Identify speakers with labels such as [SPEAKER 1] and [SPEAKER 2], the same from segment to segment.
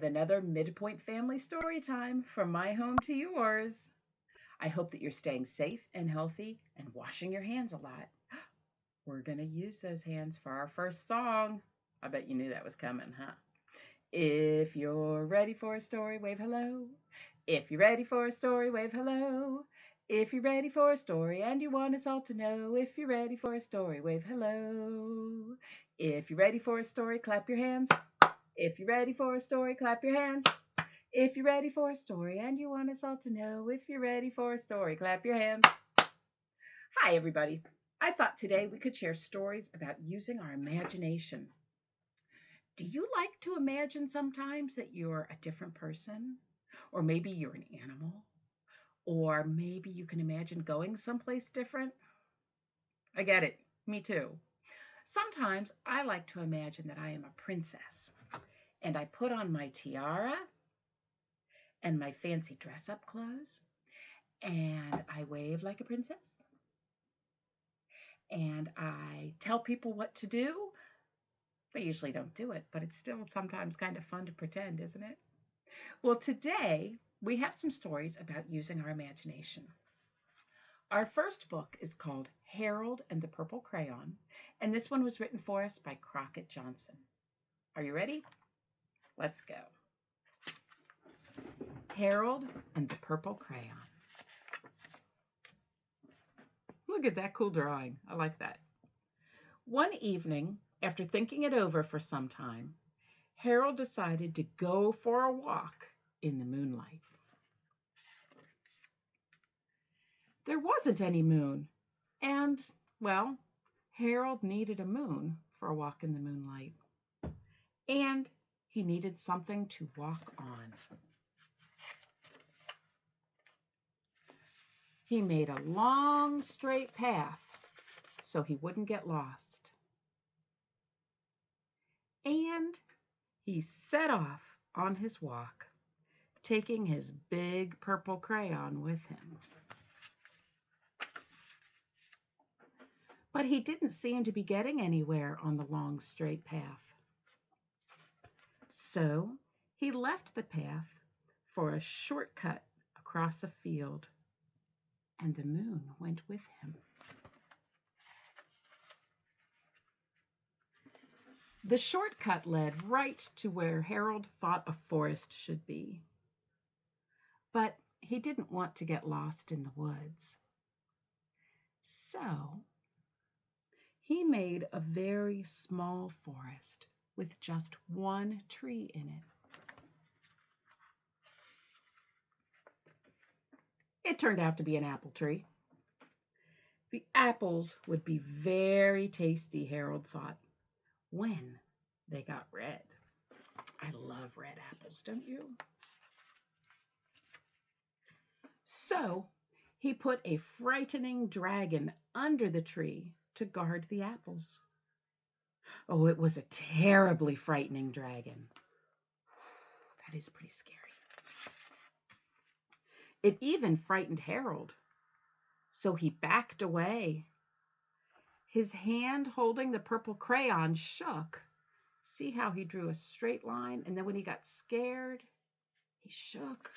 [SPEAKER 1] with another MidPointe family story time from my home to yours. I hope that you're staying safe and healthy and washing your hands a lot. We're going to use those hands for our first song. I bet you knew that was coming, huh? If you're ready for a story, wave hello. If you're ready for a story, wave hello. If you're ready for a story and you want us all to know, if you're ready for a story, wave hello. If you're ready for a story, clap your hands. If you're ready for a story, clap your hands. If you're ready for a story and you want us all to know, if you're ready for a story, clap your hands. Hi, everybody. I thought today we could share stories about using our imagination. Do you like to imagine sometimes that you're a different person? Or maybe you're an animal? Or maybe you can imagine going someplace different? I get it. Me too. Sometimes I like to imagine that I am a princess and I put on my tiara and my fancy dress up clothes and I wave like a princess and I tell people what to do. They usually don't do it, but it's still sometimes kind of fun to pretend, isn't it? Well, today we have some stories about using our imagination. Our first book is called Harold and the Purple Crayon, and this one was written for us by Crockett Johnson. Are you ready? Let's go. Harold and the Purple Crayon. Look at that cool drawing. I like that. One evening, after thinking it over for some time, Harold decided to go for a walk in the moonlight. There wasn't any moon, and, well, Harold needed a moon for a walk in the moonlight. And he needed something to walk on. He made a long, straight path so he wouldn't get lost. And he set off on his walk, taking his big purple crayon with him. But he didn't seem to be getting anywhere on the long, straight path. So he left the path for a shortcut across a field, and the moon went with him. The shortcut led right to where Harold thought a forest should be. But he didn't want to get lost in the woods. So he made a very small forest with just one tree in it. It turned out to be an apple tree. The apples would be very tasty, Harold thought, when they got red. I love red apples, don't you? So he put a frightening dragon under the tree to guard the apples. Oh, it was a terribly frightening dragon. That is pretty scary. It even frightened Harold, so he backed away. His hand holding the purple crayon shook. See how he drew a straight line, and then when he got scared, he shook.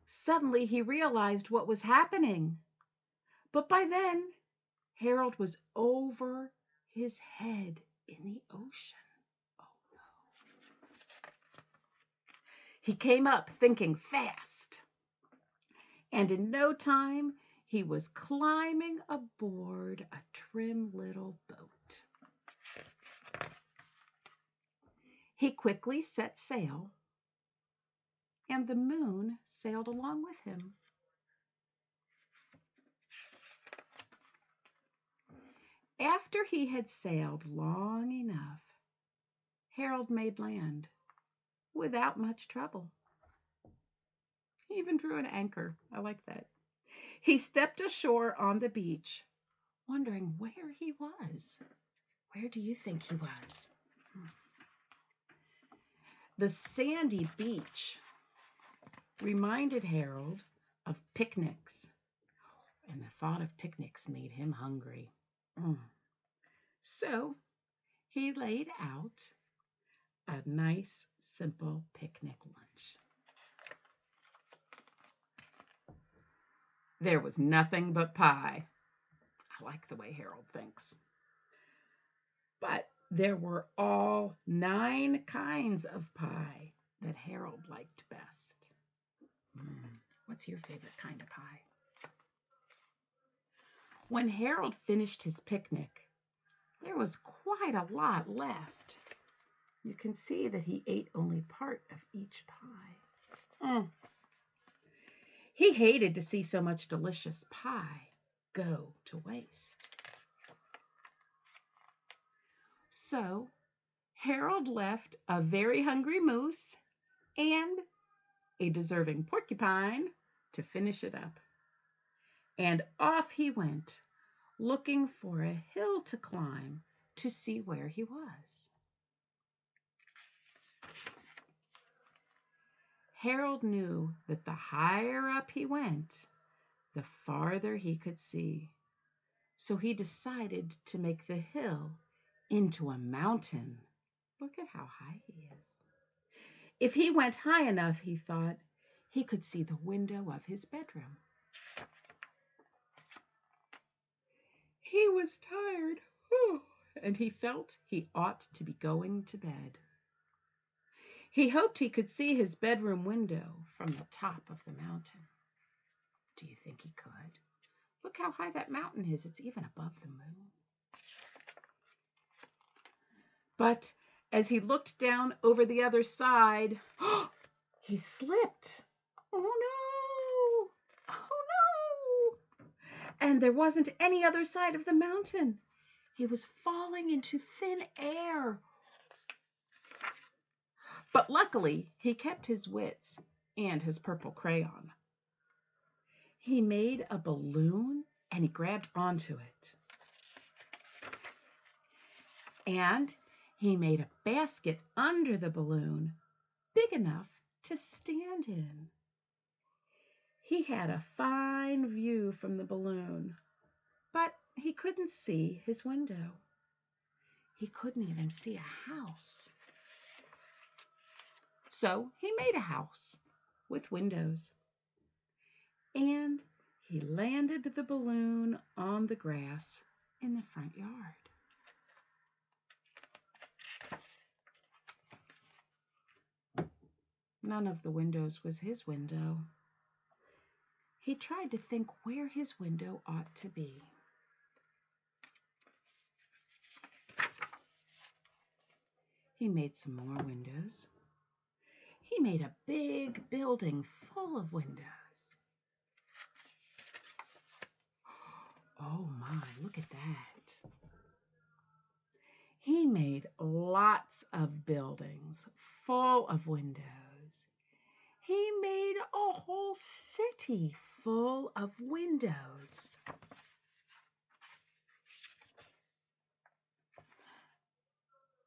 [SPEAKER 1] Suddenly he realized what was happening. But by then, Harold was over his head in the ocean. Oh no. He came up thinking fast, and in no time he was climbing aboard a trim little boat. He quickly set sail, and the moon sailed along with him. After he had sailed long enough, Harold made land without much trouble. He even drew an anchor. I like that. He stepped ashore on the beach, wondering where he was. Where do you think he was? The sandy beach reminded Harold of picnics, and the thought of picnics made him hungry. So he laid out a nice, simple picnic lunch. There was nothing but pie. I like the way Harold thinks. But there were all 9 kinds of pie that Harold liked best. What's your favorite kind of pie? When Harold finished his picnic, there was quite a lot left. You can see that he ate only part of each pie. He hated to see so much delicious pie go to waste. So Harold left a very hungry moose and a deserving porcupine to finish it up. And off he went, looking for a hill to climb to see where he was. Harold knew that the higher up he went, the farther he could see. So he decided to make the hill into a mountain. Look at how high he is. If he went high enough, he thought, he could see the window of his bedroom. He was tired, and he felt he ought to be going to bed. He hoped he could see his bedroom window from the top of the mountain. Do you think he could? Look how high that mountain is. It's even above the moon. But as he looked down over the other side, he slipped. Oh no! Oh no! And there wasn't any other side of the mountain. He was falling into thin air. But luckily, he kept his wits and his purple crayon. He made a balloon and he grabbed onto it. And he made a basket under the balloon big enough to stand in. He had a fine view from the balloon, but he couldn't see his window. He couldn't even see a house. So he made a house with windows. And he landed the balloon on the grass in the front yard. None of the windows was his window. He tried to think where his window ought to be. He made some more windows. He made a big building full of windows. Oh my, look at that. He made lots of buildings full of windows. He made a whole city full of windows.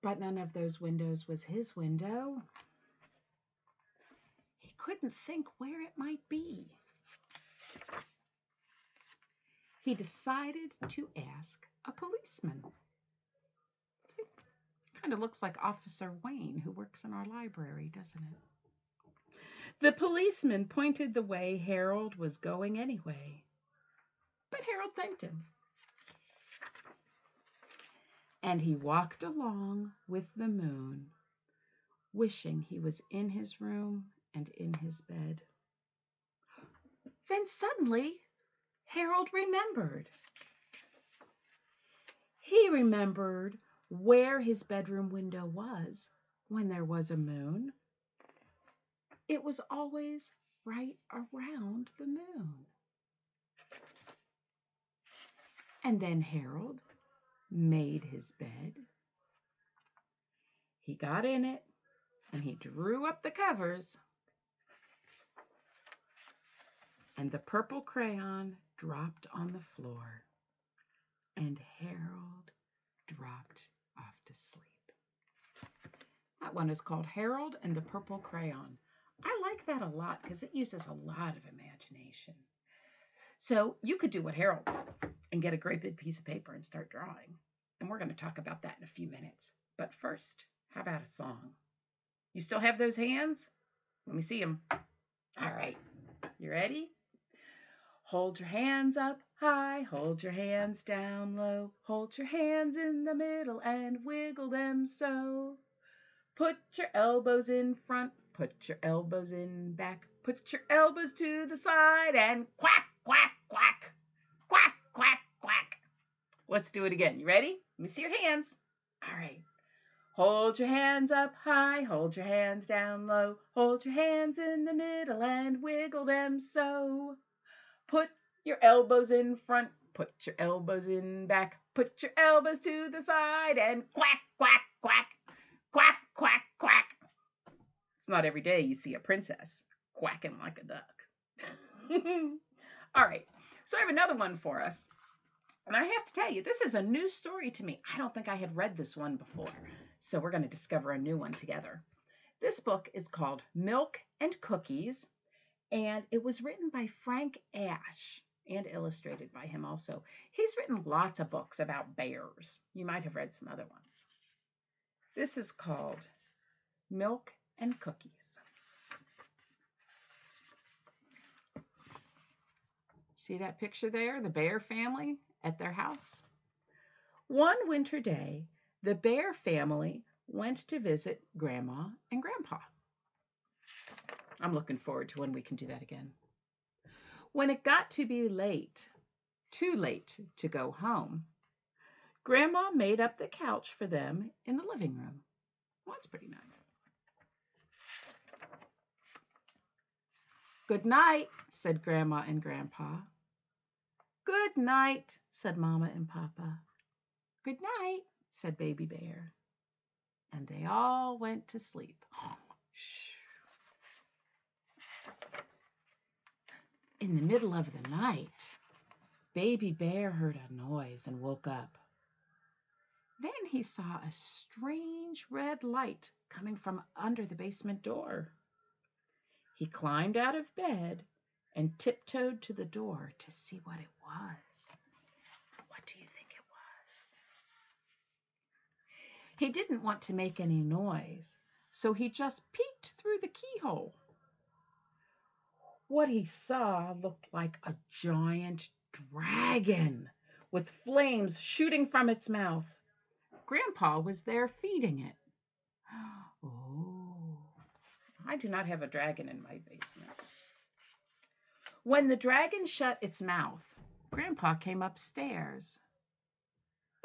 [SPEAKER 1] But none of those windows was his window. He couldn't think where it might be. He decided to ask a policeman. Kind of looks like Officer Wayne, who works in our library, doesn't it? The policeman pointed the way Harold was going anyway, but Harold thanked him. And he walked along with the moon, wishing he was in his room and in his bed. Then suddenly, Harold remembered. He remembered where his bedroom window was when there was a moon. It was always right around the moon. And then Harold made his bed. He got in it and he drew up the covers. And the purple crayon dropped on the floor. And Harold dropped off to sleep. That one is called Harold and the Purple Crayon. I like that a lot because it uses a lot of imagination. So you could do what Harold did and get a great big piece of paper and start drawing. And we're going to talk about that in a few minutes. But first, how about a song? You still have those hands? Let me see them. All right. You ready? Hold your hands up high, hold your hands down low, hold your hands in the middle and wiggle them so. Put your elbows in front, put your elbows in back, put your elbows to the side and quack, quack, quack, quack, quack, quack. Let's do it again. You ready? Let me see your hands. All right. Hold your hands up high, hold your hands down low, hold your hands in the middle and wiggle them so. Put your elbows in front, put your elbows in back, put your elbows to the side and quack, quack, quack, quack, quack, quack. It's not every day you see a princess quacking like a duck. All right, so I have another one for us. And I have to tell you, this is a new story to me. I don't think I had read this one before. So we're going to discover a new one together. This book is called Milk and Cookies, and it was written by Frank Asch and illustrated by him also. He's written lots of books about bears. You might have read some other ones. This is called Milk and Cookies. See that picture there? The bear family at their house. One winter day, the bear family went to visit Grandma and Grandpa. I'm looking forward to when we can do that again. When it got to be late, too late to go home, Grandma made up the couch for them in the living room. Well, that's pretty nice. Good night, said Grandma and Grandpa. Good night, said Mama and Papa. Good night, said Baby Bear. And they all went to sleep. In the middle of the night, Baby Bear heard a noise and woke up. Then he saw a strange red light coming from under the basement door. He climbed out of bed and tiptoed to the door to see what it was. What do you think it was? He didn't want to make any noise, so he just peeked through the keyhole. What he saw looked like a giant dragon with flames shooting from its mouth. Grandpa was there feeding it. Oh, I do not have a dragon in my basement. When the dragon shut its mouth, Grandpa came upstairs.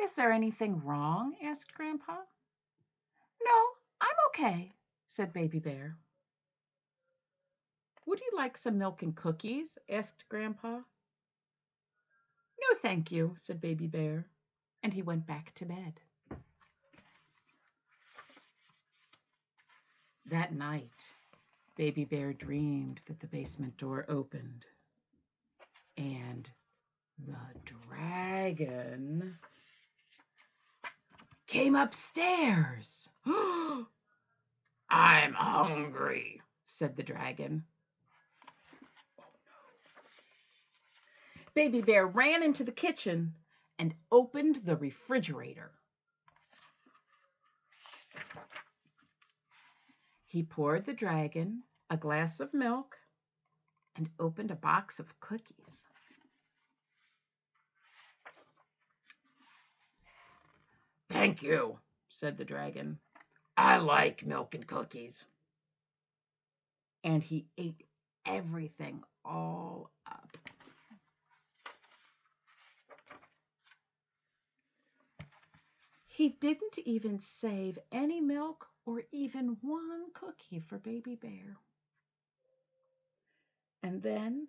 [SPEAKER 1] Is there anything wrong? Asked Grandpa. No, I'm okay, said Baby Bear. Would you like some milk and cookies? Asked Grandpa. No, thank you, said Baby Bear, and he went back to bed. That night, Baby Bear dreamed that the basement door opened and the dragon came upstairs. I'm hungry, said the dragon. Oh, no. Baby Bear ran into the kitchen and opened the refrigerator. He poured the dragon a glass of milk and opened a box of cookies. Thank you, said the dragon. I like milk and cookies. And he ate everything all up. He didn't even save any milk or even one cookie for Baby Bear. And then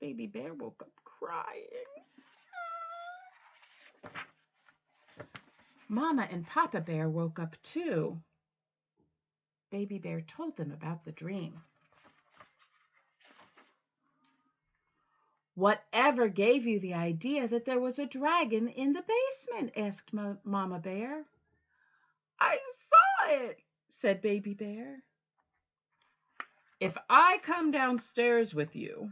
[SPEAKER 1] Baby Bear woke up crying. Mama and Papa Bear woke up too. Baby Bear told them about the dream. Whatever gave you the idea that there was a dragon in the basement? Asked Mama Bear. I saw it, said Baby Bear. If I come downstairs with you,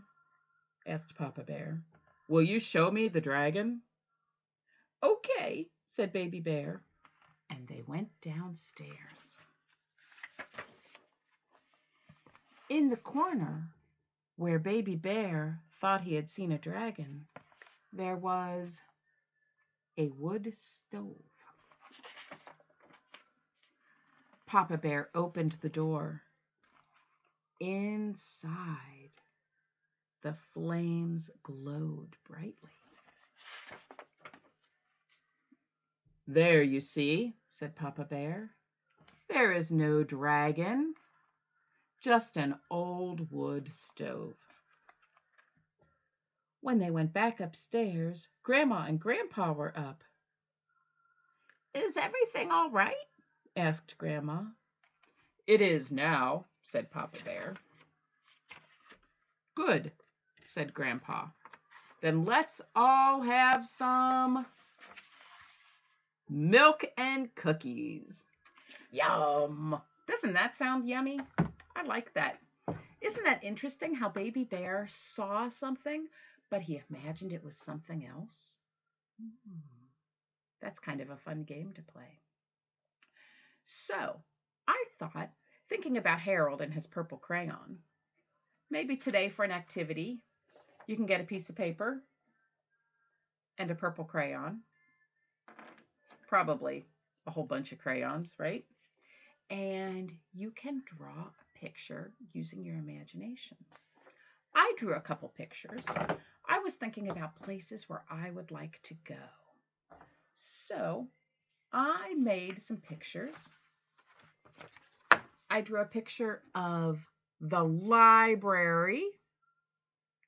[SPEAKER 1] asked Papa Bear, will you show me the dragon? Okay, said Baby Bear, and they went downstairs. In the corner, where Baby Bear thought he had seen a dragon, there was a wood stove. Papa Bear opened the door. Inside, the flames glowed brightly. "There, you see," said Papa Bear. "There is no dragon, just an old wood stove." When they went back upstairs, Grandma and Grandpa were up. "Is everything all right?" asked Grandma. "It is now," said Papa Bear. "Good," said Grandpa. "Then let's all have some milk and cookies." Yum! Doesn't that sound yummy? I like that. Isn't that interesting how Baby Bear saw something, but he imagined it was something else? That's kind of a fun game to play. So, I thought, thinking about Harold and his purple crayon, maybe today for an activity, you can get a piece of paper and a purple crayon, probably a whole bunch of crayons, right? And you can draw a picture using your imagination. I drew a couple pictures. I was thinking about places where I would like to go. So I made some pictures. I drew a picture of the library,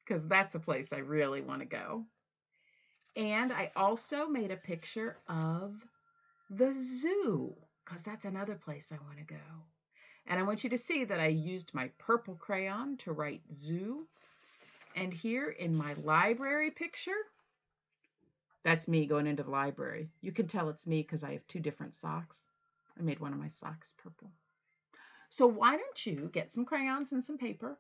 [SPEAKER 1] because that's a place I really want to go. And I also made a picture of the zoo, because that's another place I want to go. And I want you to see that I used my purple crayon to write zoo. And here in my library picture, that's me going into the library. You can tell it's me because I have two different socks. I made one of my socks purple. So why don't you get some crayons and some paper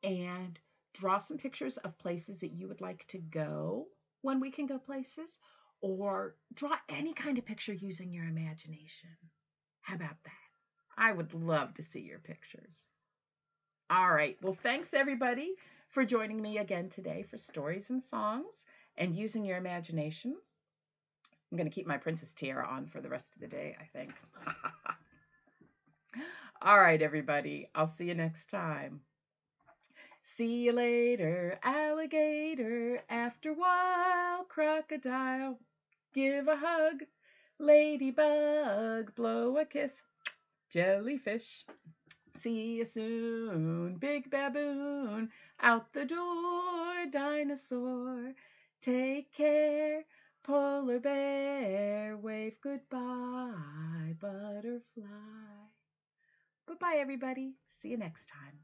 [SPEAKER 1] and draw some pictures of places that you would like to go when we can go places, or draw any kind of picture using your imagination. How about that? I would love to see your pictures. All right. Well, thanks everybody for joining me again today for Stories and Songs and using your imagination. I'm going to keep my princess tiara on for the rest of the day, I think. All right, everybody. I'll see you next time. See you later, alligator. After a while, crocodile. Give a hug, ladybug. Blow a kiss, jellyfish. See you soon, big baboon. Out the door, dinosaur. Take care, polar bear. Wave goodbye, butterfly. Bye-bye, everybody. See you next time.